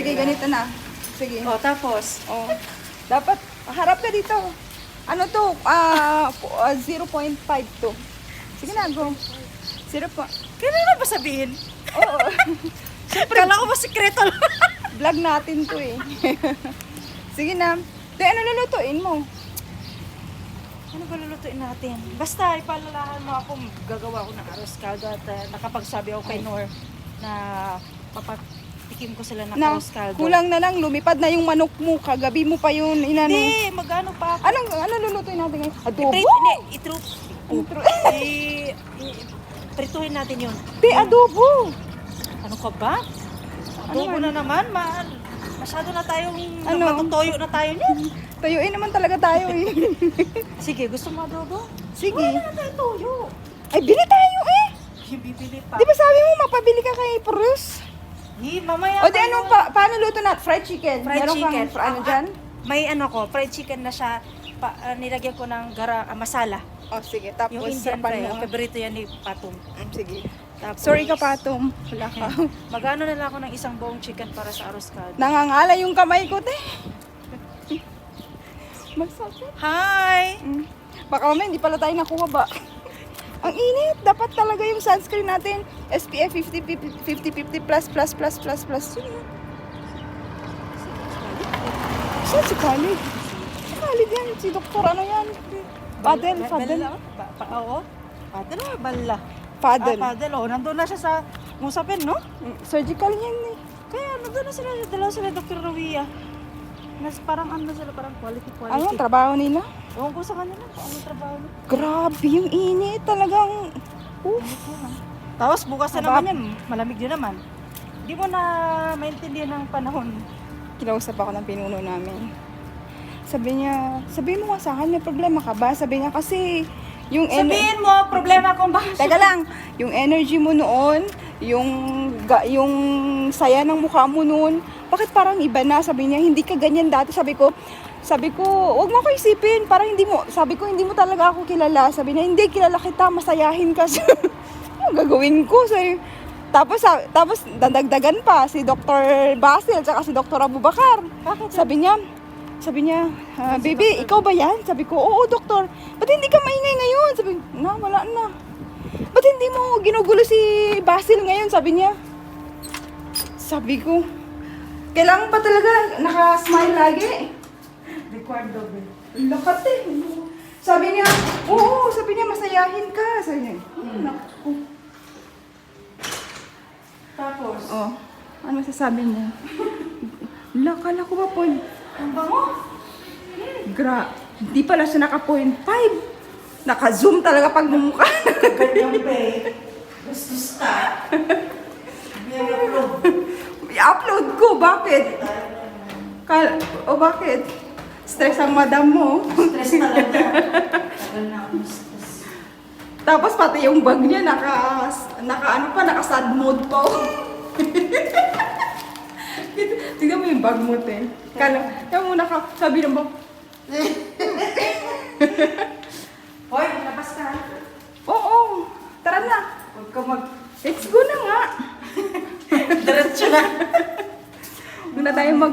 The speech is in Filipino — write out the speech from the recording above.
Sige, ganito na. Sige. O, tapos? Oh. Dapat, harap ka dito. Ano to? 0.5 to. Sige na, go. 0. Kailangan ba sabihin? Oo. Kala ko ba sikreto lang? Vlog natin to eh. Sige na. Te, ano lulutuin mo? Ano ba lulutuin natin? Basta, ipaalalahan mo ako, gagawa ko ng arroz caldo at nakapagsabi ako kay Nor na papatikim ko sila ng Na, arroz caldo. kulang na lang, lumipad na yung manok mo. Kagabi mo pa yun, inano. Hindi, mag-ano pa ako. Ano lulutuin natin ngayon? Adobo? Prituhin natin yun. Te, adobo! Ano ka ba? Adobo Ano na naman, masyado na tayong Ano? matutoyo na tayo niyan. Tayuin naman talaga tayo eh. Sige, gusto mo adobo? Sige. Wala na tayo toyo. Ay, bili tayo eh! Bibili pa. Di ba sabi mo, mapabili ka kay Bruce? Mamaya O di ano, paano luto na? Fried chicken? Fried Meron chicken. Kang, ano dyan? May ano ko, fried chicken na siya. Nilagyan ko ng masala. O sige, tapos Yung Indian sarapan fry. mo. Favorito yan ni Patum. Sige. Tapos, Sorry ka, Patom. Wala ka. Magano na lang ako ng isang buong chicken para sa arroz caldo. Nangangala yung kamay ko, te. Masakit. Hi! Baka mamaya hindi pala tayo nakuha ba? Ang init. Dapat talaga yung sunscreen natin. SPF 50 plus. Saan si Khalid? Si Khalid yan. Si doktor ano yan? Fadel. Oo. Fadel o Balla? Fadel. Fadel. Oh, nandun na siya sa musapin, no? Surgical yan eh. Kaya nandun na sila. Dalawa sila Dr. Rawia. Parang ano sila, parang quality. Ano ang trabaho nila? Ewan ko sa kanila kung anong trabaho nila. Grabe yung init talagang. Tapos bukas na naman yan, malamig din naman. Hindi mo na maintindihan ng panahon. Kinausap ako ng pinuno namin. Sabi mo nga sa akin, may problema ka ba? Sabi niya kasi yung Sabihin mo, problema kung bakit. Teka lang, yung energy mo noon, yung saya ng mukha mo noon, bakit parang iba na? Sabi niya, hindi ka ganyan dati. Sabi ko, wag mo ako isipin, parang sabi ko, hindi mo talaga ako kilala. Sabi niya, hindi, kilala kita, masayahin ka. Ano gagawin ko? Tapos dadagdagan pa si Dr. Basil, tsaka si Dr. Abubakar. Bakit? Sabi niya, baby, ikaw ba yan? Sabi ko, oo, doktor. Ba't hindi ka maingay ngayon? Sabi ko, wala na. Ba't hindi mo ginugulo si Basil ngayon? Sabi niya. Sabi ko, kailangan pa talaga naka-smile lagi. Required double. Lakat eh. Sabi niya, oo, sabi niya, masayahin ka. Sabi niya, naku. Tapos? Oh, ano sasabi mo? Lakala ko ba point? Ang bango? Hindi pala siya naka-0.5. Naka-zoom talaga pag mumukha. Ganyang pay. Gustos ka. I-upload. I-upload ko, bakit? Bakit? Stress ang madam mo. Stress talaga. Tagal na akong stress. Tapos pati yung bag niya naka-sad mode pa. Tignan mo yung bag mo, te. Sabi ng bag, Hoy, labas ka. oo, tara na. Huwag ka Let's go na nga. Diretso na. Muna tayo